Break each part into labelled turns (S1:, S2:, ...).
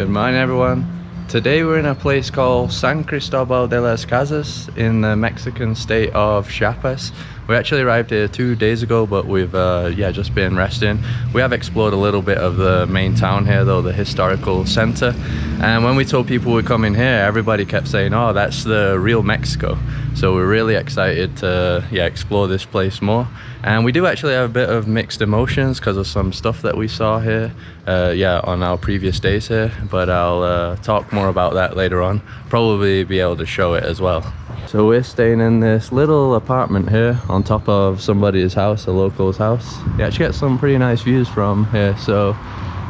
S1: Good morning, everyone. Today we're in a place called San Cristobal de las Casas in the Mexican state of Chiapas. We actually arrived here 2 days ago, but we've just been resting. We have explored a little bit of the main town here though, the historical center. And when we told people we're coming here, everybody kept saying, oh, that's the real Mexico. So we're really excited to explore this place more. And we do actually have a bit of mixed emotions because of some stuff that we saw here on our previous days here, but I'll talk more about that later on. Probably be able to show it as well. So we're staying in this little apartment here on top of somebody's house, a local's house. You actually get some pretty nice views from here. So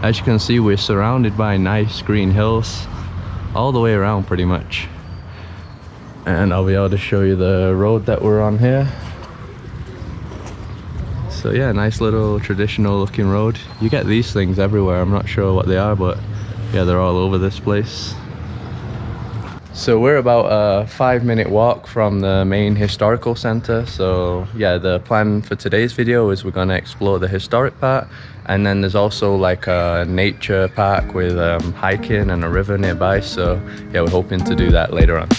S1: as you can see, we're surrounded by nice green hills all the way around pretty much. And I'll be able to show you the road that we're on here. So yeah, nice little traditional looking road. You get these things everywhere. I'm not sure what they are, but yeah, they're all over this place. So we're about a 5-minute walk from the main historical center. So yeah, the plan for today's video is we're going to explore the historic part, and then there's also like a nature park with hiking and a river nearby. So yeah, we're hoping to do that later on.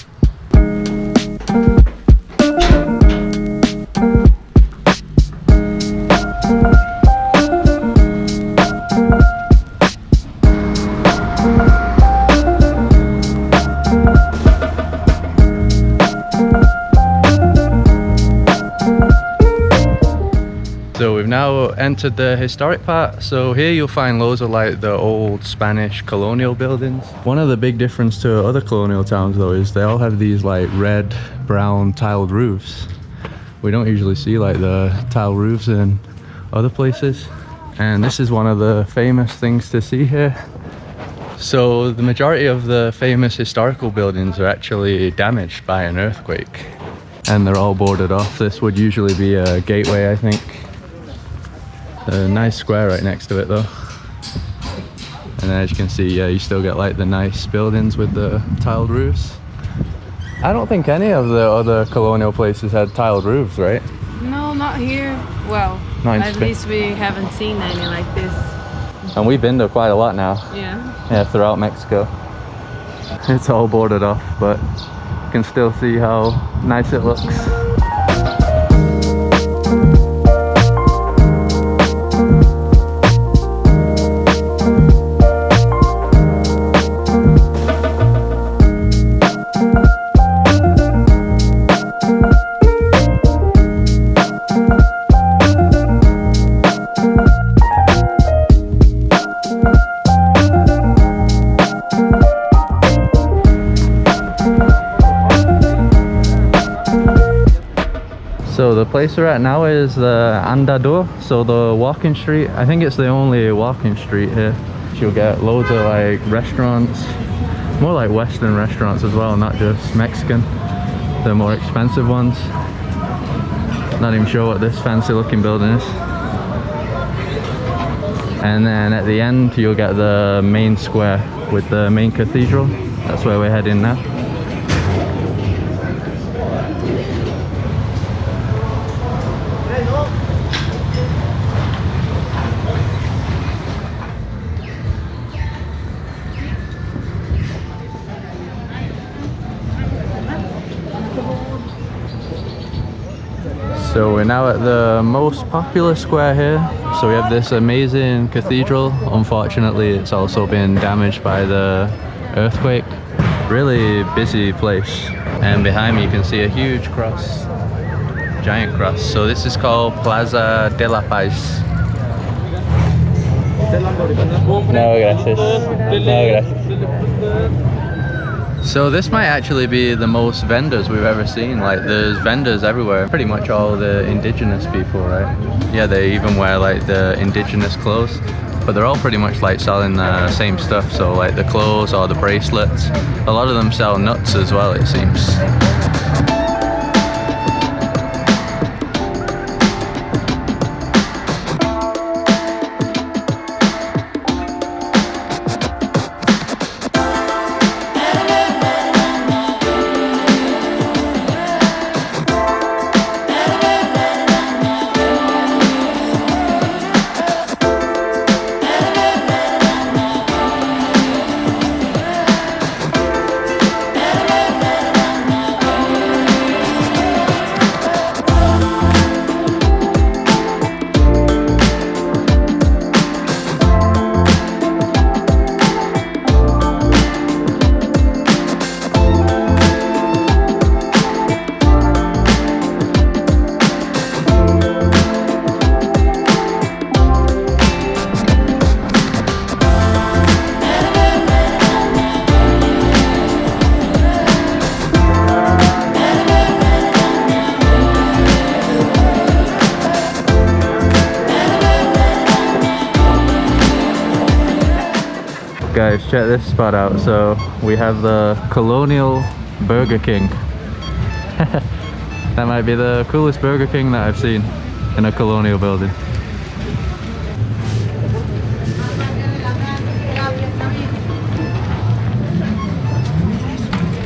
S1: So we've now entered the historic part. So here you'll find loads of like the old Spanish colonial buildings. One of the big difference to other colonial towns though is they all have these like red, brown tiled roofs. We don't usually see like the tile roofs in other places. And this is one of the famous things to see here. So the majority of the famous historical buildings are actually damaged by an earthquake. And they're all boarded off. This would usually be a gateway, I think. A nice square right next to it though. And as you can see, yeah, you still get like the nice buildings with the tiled roofs. I don't think any of the other colonial places had tiled roofs, right?
S2: No, not here. Well, at least we haven't seen any like this.
S1: And we've been to quite a lot now.
S2: Yeah,
S1: throughout Mexico. It's all boarded off, but you can still see how nice it looks. So the place we're at now is the Andador, so the walking street. I think it's the only walking street here. You'll get loads of like restaurants, more like Western restaurants as well, not just Mexican. The more expensive ones. Not even sure what this fancy looking building is. And then at the end you'll get the main square with the main cathedral. That's where we're heading now. So we're now at the most popular square here. So we have this amazing cathedral. Unfortunately, it's also been damaged by the earthquake. Really busy place. And behind me you can see a huge cross, giant cross. So this is called Plaza de la Paz. No, gracias. No, gracias. So this might actually be the most vendors we've ever seen. Like there's vendors everywhere, pretty much all the indigenous people, right? Yeah, they even wear like the indigenous clothes, but they're all pretty much like selling the same stuff. So like the clothes or the bracelets. A lot of them sell nuts as well, it seems. Guys, check this spot out. So we have the Colonial Burger King. That might be the coolest Burger King that I've seen in a colonial building.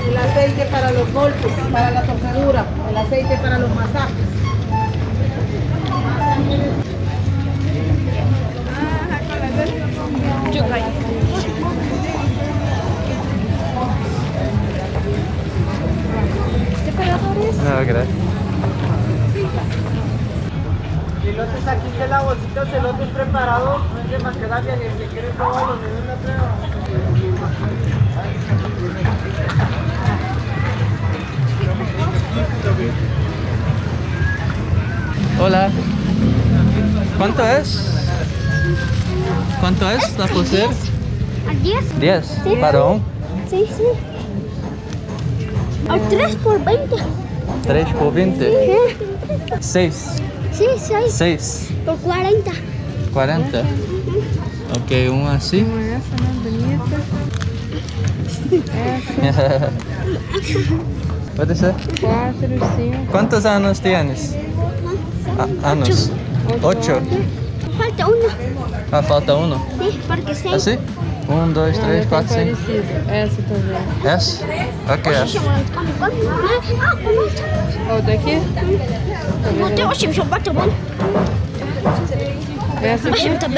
S3: El aceite para los golpes, para la torcedura, el aceite para los masajes.
S1: No, okay.
S3: Elotes aquí de la bolsita, elotes preparados, no es de macadamia, ni si quieren probarlo, ni de una prueba.
S1: Hola. ¿Cuánto es? ¿Cuánto es la pulsera?
S4: ¿10?
S1: 10.
S4: Sí.
S1: ¿Varón?
S4: Sí, sí. ¿O 3 por 20?
S1: 3 por 20.
S4: Sí.
S1: 6.
S4: Sí, 6.
S1: 6.
S4: Por 40.
S1: 40. Ok, uno así. Puede ser.
S2: 4, 5.
S1: ¿Cuántos años tienes? Años. 8.
S4: Falta uno.
S1: Ah, falta uno.
S4: Sí, porque 6.
S1: ¿Así? 1, 2, 3, 4, 5.
S2: Essa também.
S1: ¿Es? Ok, es.
S2: Outra aqui?
S4: No tengo 80 bom.
S2: Essa aqui?
S4: 80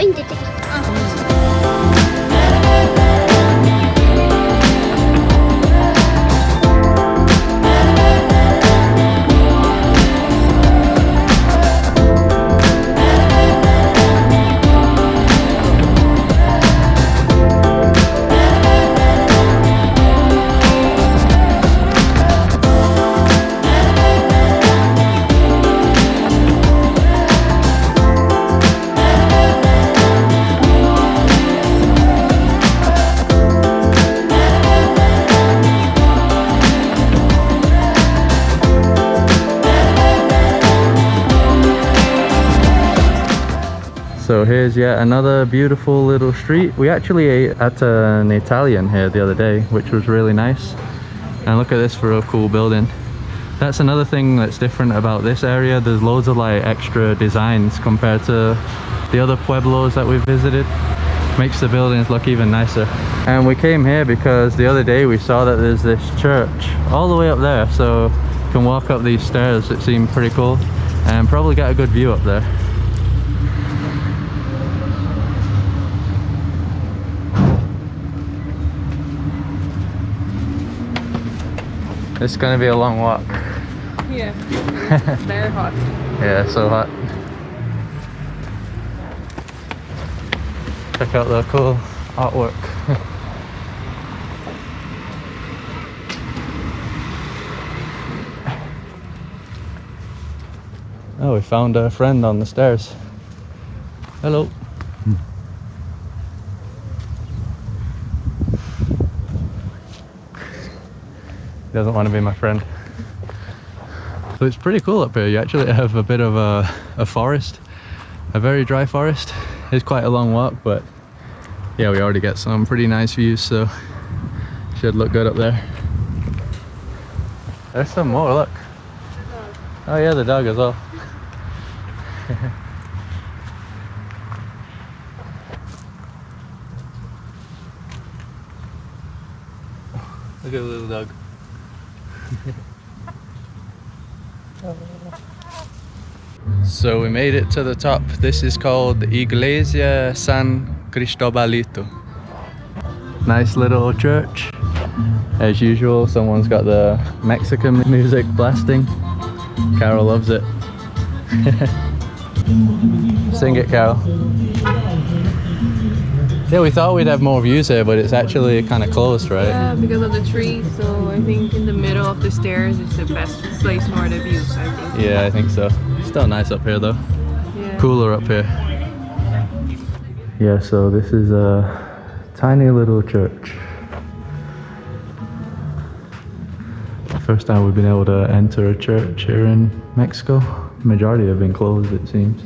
S1: So here's yet another beautiful little street. We actually ate at an Italian here the other day, which was really nice. And look at this for a cool building. That's another thing that's different about this area. There's loads of like extra designs compared to the other pueblos that we've visited. Makes the buildings look even nicer. And we came here because the other day we saw that there's this church all the way up there. So you can walk up these stairs. It seemed pretty cool and probably get a good view up there. It's gonna be a long walk.
S2: Yeah, it's very hot.
S1: Yeah, so hot. Check out the cool artwork. Oh, we found a friend on the stairs. Hello. He doesn't want to be my friend. So it's pretty cool up here. You actually have a bit of a forest, a very dry forest. It's quite a long walk, but yeah, we already get some pretty nice views, so should look good up there. There's some more, look. Oh yeah, the dog as well. Look at the little dog. So we made it to the top. This is called Iglesia San Cristobalito. Nice little church. As usual, someone's got the Mexican music blasting. Carol loves it. Sing it, Carol. Yeah, we thought we'd have more views here, but it's actually kind of closed, right?
S2: Yeah, because of the tree. So I think in the middle of the stairs is the best place for the views, I think.
S1: Yeah, I think so. Still nice up here though.
S2: Yeah.
S1: Cooler up here. Yeah, so this is a tiny little church. First time we've been able to enter a church here in Mexico. Majority have been closed, it seems.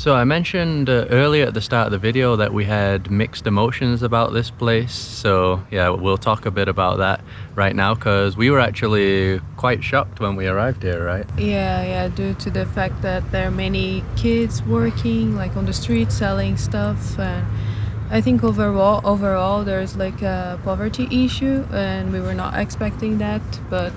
S1: So I mentioned earlier at the start of the video that we had mixed emotions about this place. So yeah, we'll talk a bit about that right now, because we were actually quite shocked when we arrived here, right?
S2: Yeah, due to the fact that there are many kids working like on the street selling stuff, and I think overall there's like a poverty issue, and we were not expecting that, but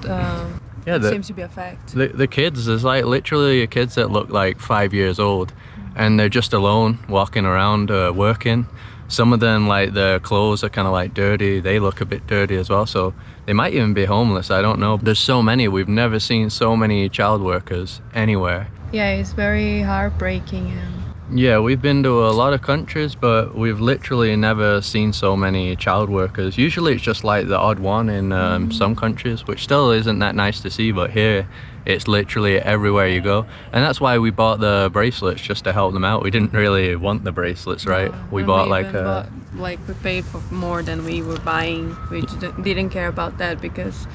S1: yeah,
S2: it seems to be a fact.
S1: The kids, there's like literally kids that look like 5 years old, and they're just alone walking around working. Some of them, like, their clothes are kind of like dirty, they look a bit dirty as well, so they might even be homeless, I don't know. There's so many, we've never seen so many child workers anywhere.
S2: Yeah, it's very heartbreaking.
S1: Yeah, we've been to a lot of countries, but we've literally never seen so many child workers. Usually it's just like the odd one in some countries, which still isn't that nice to see, but here it's literally everywhere you go. And that's why we bought the bracelets, just to help them out. We didn't really want the bracelets, right? We bought
S2: we paid for more than we were buying. We didn't care about that because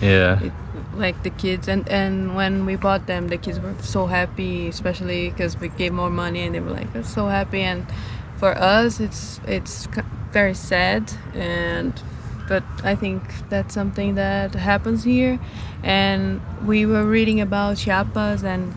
S2: like the kids, and when we bought them, the kids were so happy, especially because we gave more money, and they were like so happy. And for us it's very sad, but I think that's something that happens here. And we were reading about Chiapas, and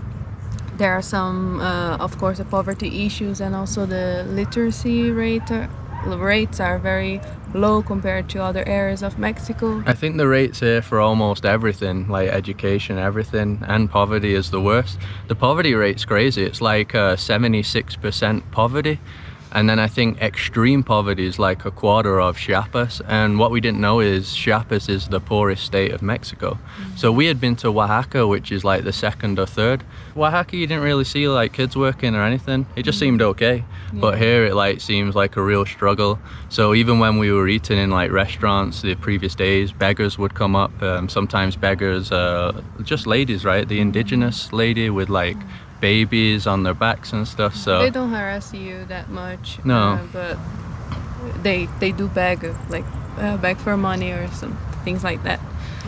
S2: there are some of course the poverty issues, and also the literacy rates are very low compared to other areas of Mexico.
S1: I think the rates here for almost everything, like education, everything, and poverty is the worst. The poverty rate's crazy. It's like 76% poverty. And then I think extreme poverty is like a quarter of Chiapas. And what we didn't know is Chiapas is the poorest state of Mexico. So we had been to Oaxaca, which is like the second or third. Oaxaca, you didn't really see like kids working or anything. It just seemed okay. But here it like seems like a real struggle. So even when we were eating in like restaurants the previous days, beggars would come up. Sometimes beggars, just ladies, right? The indigenous lady with like babies on their backs and stuff. So
S2: they don't harass you that much.
S1: No,
S2: but they do beg for money or some things like that.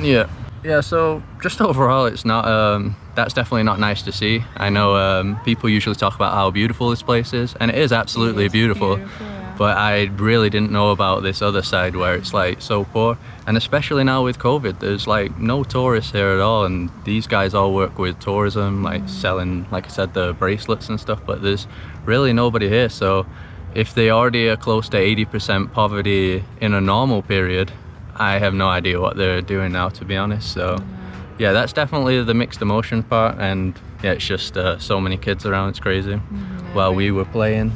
S1: Yeah, so just overall it's not that's definitely not nice to see. I know people usually talk about how beautiful this place is, and it is absolutely beautiful. But I really didn't know about this other side where it's like so poor. And especially now with COVID, there's like no tourists here at all, and these guys all work with tourism, like selling, like I said, the bracelets and stuff, but there's really nobody here. So if they already are close to 80% poverty in a normal period, I have no idea what they're doing now, to be honest. So yeah, that's definitely the mixed emotion part. And yeah, it's just so many kids around, it's crazy. While we were playing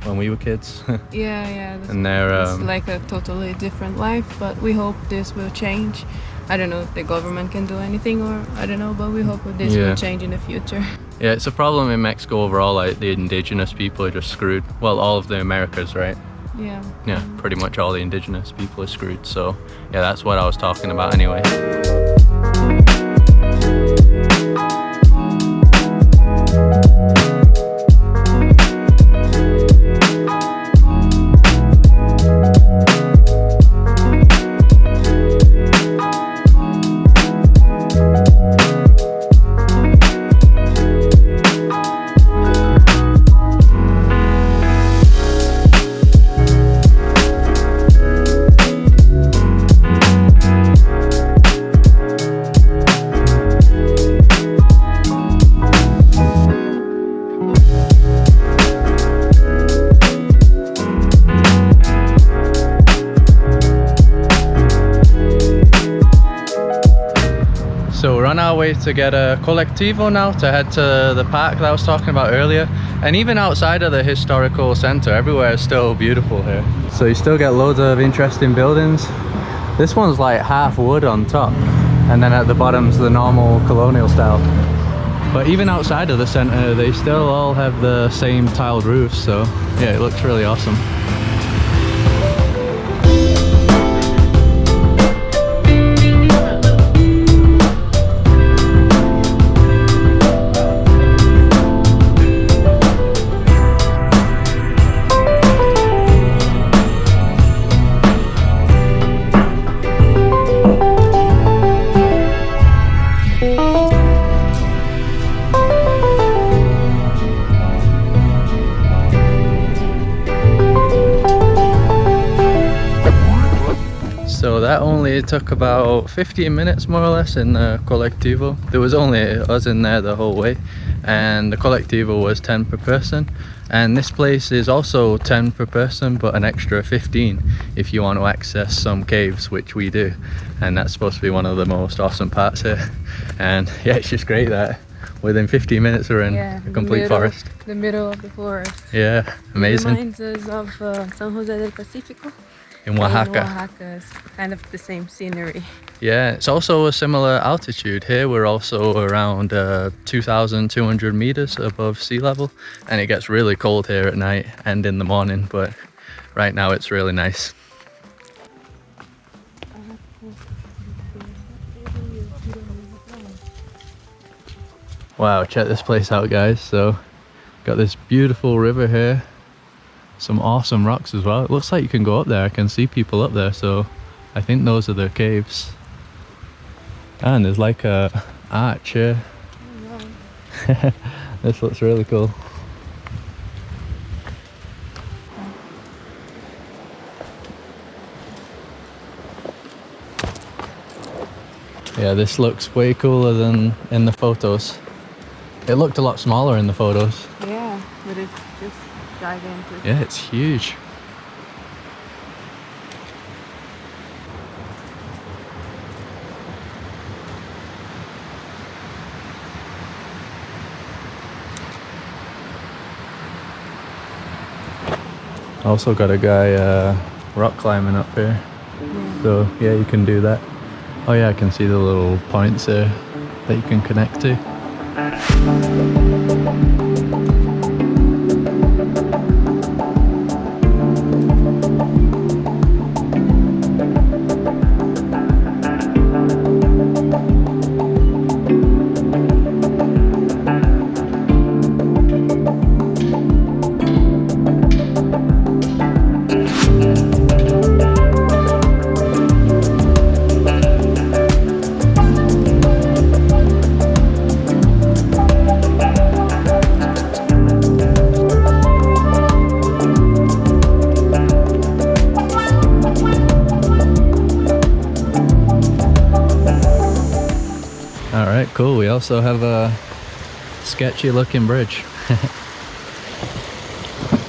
S1: when we were kids.
S2: And it's like a totally different life, but we hope this will change. I don't know if the government can do anything, or I don't know, but we hope this will change in the future.
S1: Yeah, it's a problem in Mexico overall. Like the indigenous people are just screwed. Well, all of the Americas, right? Yeah, pretty much all the indigenous people are screwed. So yeah, that's what I was talking about anyway. So we're on our way to get a colectivo now to head to the park that I was talking about earlier. And even outside of the historical center, everywhere is still beautiful here. So you still get loads of interesting buildings. This one's like half wood on top, and then at the bottom's the normal colonial style. But even outside of the center, they still all have the same tiled roofs. So yeah, it looks really awesome. that only took about 15 minutes more or less in the colectivo. There was only us in there the whole way, and the colectivo was 10 per person. And this place is also 10 per person, but an extra 15 if you want to access some caves, which we do. And that's supposed to be one of the most awesome parts here. And yeah, it's just great that within 15 minutes we're in a complete forest.
S2: The middle of the forest.
S1: Yeah, amazing.
S2: It reminds us of San Jose del Pacifico.
S1: In Oaxaca.
S2: Oaxaca is kind of the same scenery.
S1: Yeah, it's also a similar altitude. Here we're also around 2,200 meters above sea level, and it gets really cold here at night and in the morning, but right now it's really nice. Wow, check this place out, guys. So got this beautiful river here, some awesome rocks as well. It looks like you can go up there. I can see people up there, so I think those are the caves. And there's like a arch here. This looks really cool. Yeah, this looks way cooler than in the photos. It looked a lot smaller in the photos.
S2: Yeah, but it's just gigantic.
S1: Yeah, it's huge. Also got a guy rock climbing up here. So yeah, you can do that. Oh yeah, I can see the little points there that you can connect to. Alright, cool. We also have a sketchy looking bridge.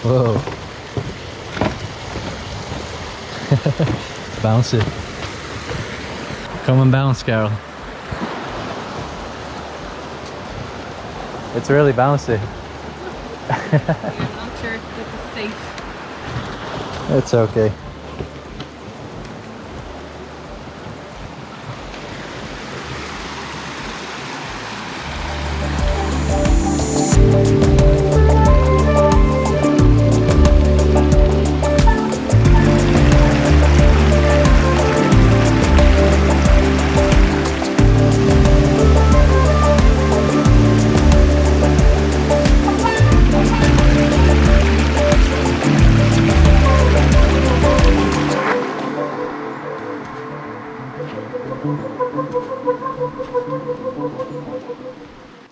S1: Whoa. Bouncy. Come and bounce, Carol. It's really bouncy.
S2: Yeah, I'm not sure if this is safe.
S1: It's okay.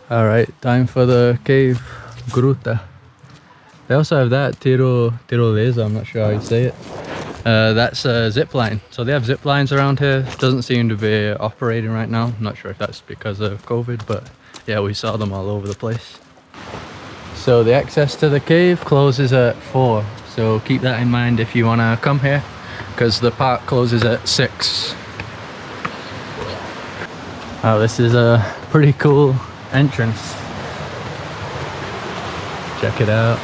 S1: Alright, time for the cave gruta. They also have that tirolesa, I'm not sure how you say it. That's a zip line. So they have zip lines around here. Doesn't seem to be operating right now. I'm not sure if that's because of COVID, but yeah, we saw them all over the place. So the access to the cave closes at 4. So keep that in mind if you want to come here, because the park closes at 6. Oh, this is a pretty cool entrance. Check it out.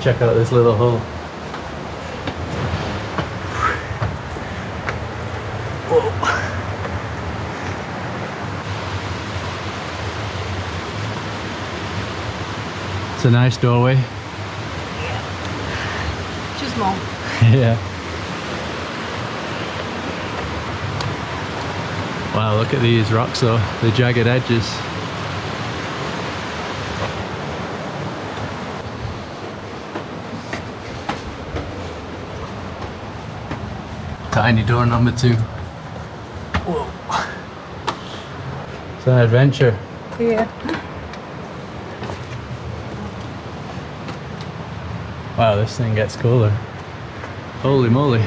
S1: Check out this little hole. Whoa. It's a nice doorway.
S2: Too small.
S1: Yeah. Wow, look at these rocks though, the jagged edges. Tiny door number 2. Whoa. It's an adventure.
S2: Yeah.
S1: Wow, this thing gets cooler. Holy moly.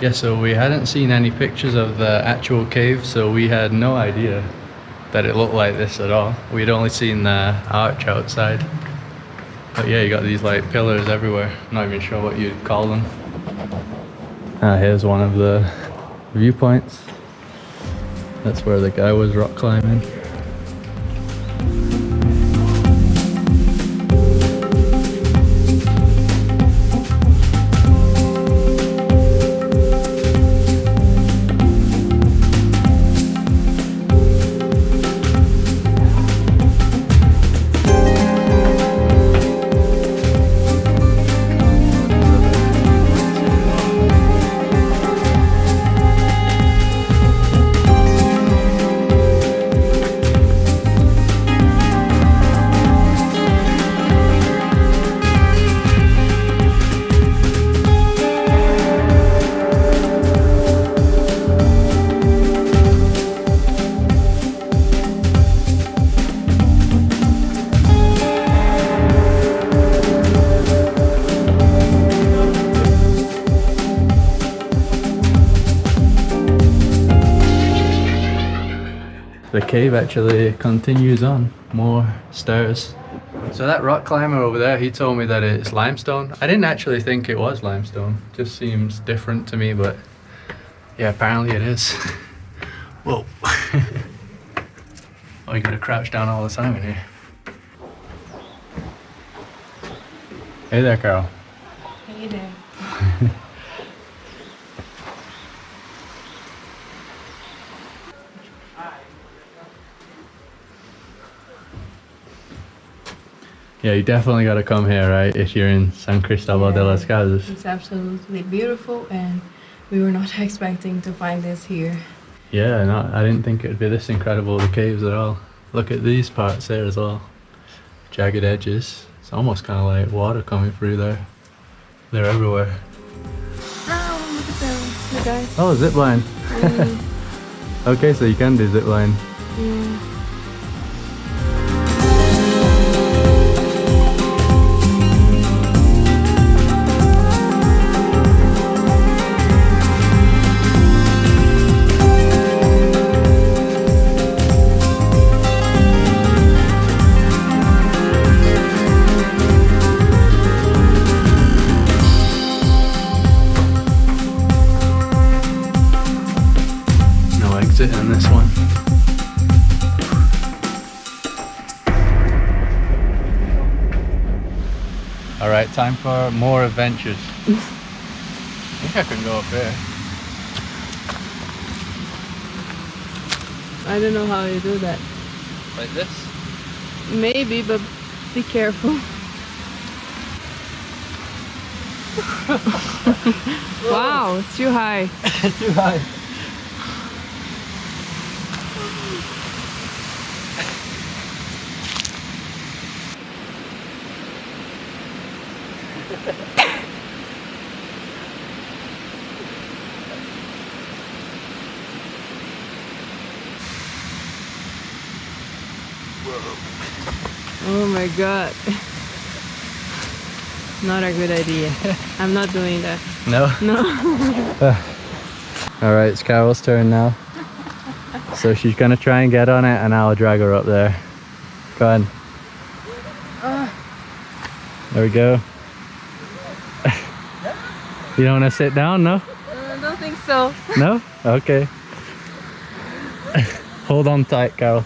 S1: Yeah, so we hadn't seen any pictures of the actual cave, so we had no idea that it looked like this at all. We'd only seen the arch outside. But yeah, you got these like pillars everywhere. Not even sure what you'd call them. Here's one of the viewpoints. That's where the guy was rock climbing. The cave actually continues on, more stairs. So that rock climber over there, he told me that it's limestone. I didn't actually think it was limestone, just seems different to me, but yeah, apparently it is. Whoa. Oh, you gotta crouch down all the time in here. Hey there, Carol.
S2: Hey there.
S1: Yeah, you definitely got to come here, right? If you're in San Cristobal de las Casas.
S2: It's absolutely beautiful, and we were not expecting to find this here.
S1: Yeah, no, I didn't think it'd be this incredible, the caves at all. Look at these parts there as well. Jagged edges. It's almost kind of like water coming through there. They're everywhere.
S2: Oh, look at them, the guys.
S1: Oh, zip line. Okay, so you can do zip line.
S2: Yeah.
S1: In this one. Alright, time for more adventures. I think I can go up there.
S2: I don't know how you do that.
S1: Like this?
S2: Maybe, but be careful. Wow, it's too high.
S1: Too high.
S2: Oh my god. Not a good idea. I'm not doing that.
S1: No?
S2: No.
S1: Alright, it's Carol's turn now. So she's gonna try and get on it and I'll drag her up there. Go on. There we go. You don't want to sit down, no?
S2: I don't think so.
S1: No? Okay. Hold on tight, Carol.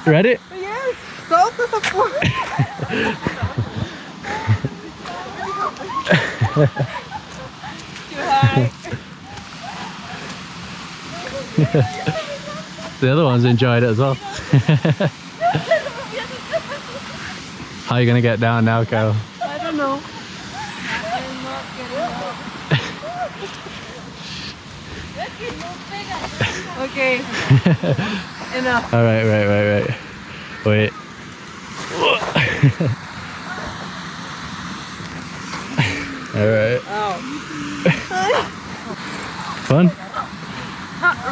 S1: Ready?
S2: Yes, solta essa porra. Too high.
S1: The other ones enjoyed it as well. How are you gonna get down now, Carol?
S2: I don't know. I'm not getting out. Okay. Enough.
S1: All right. Wait. All right.
S2: Oh.
S1: Fun?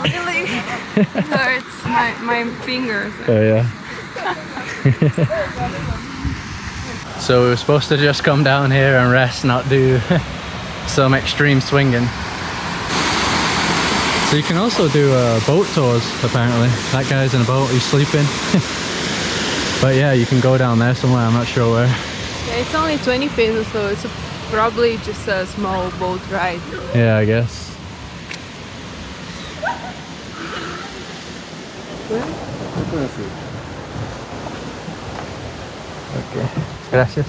S2: Really? It hurts my fingers.
S1: Oh yeah. So we were supposed to just come down here and rest, not do some extreme swinging. So you can also do boat tours apparently. That guy's in a boat, he's sleeping. But yeah, you can go down there somewhere, I'm not sure where.
S2: Yeah, it's only 20 pesos, so it's probably just a small boat ride.
S1: Yeah, I guess. Okay, gracias.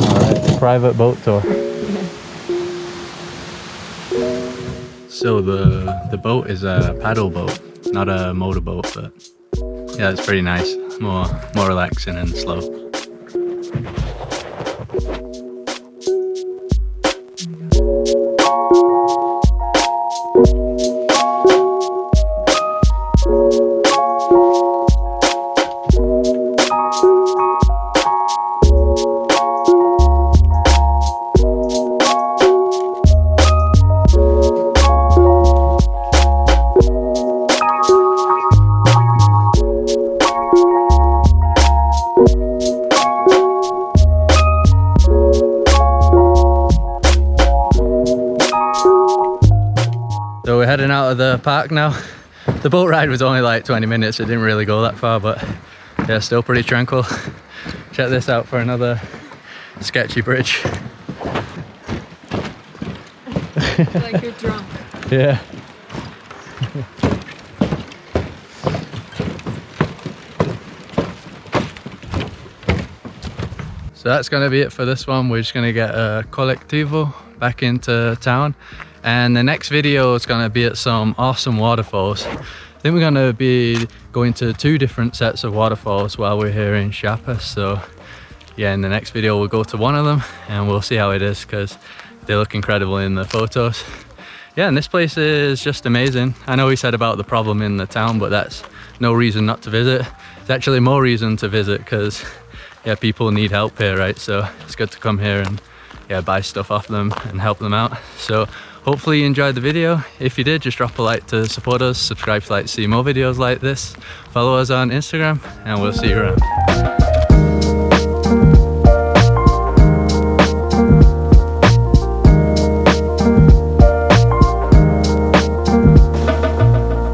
S1: Alright, private boat tour. So the boat is a paddle boat, not a motorboat, but yeah, it's pretty nice. More relaxing and slow. So we're heading out of the park now. The boat ride was only like 20 minutes, it didn't really go that far, but yeah, still pretty tranquil. Check this out for another sketchy bridge.
S2: Like you're drunk.
S1: Yeah. So that's going to be it for this one. We're just going to get a colectivo back into town. And the next video is going to be at some awesome waterfalls. I think we're going to be going to 2 different sets of waterfalls while we're here in Chiapas. So yeah, in the next video we'll go to one of them and we'll see how it is, because they look incredible in the photos. Yeah, and this place is just amazing. I know we said about the problem in the town, but that's no reason not to visit. It's actually more reason to visit, because yeah, people need help here, right? So it's good to come here and yeah, buy stuff off them and help them out. So hopefully you enjoyed the video. If you did, just drop a like to support us, subscribe to see more videos like this, follow us on Instagram, and we'll see you around.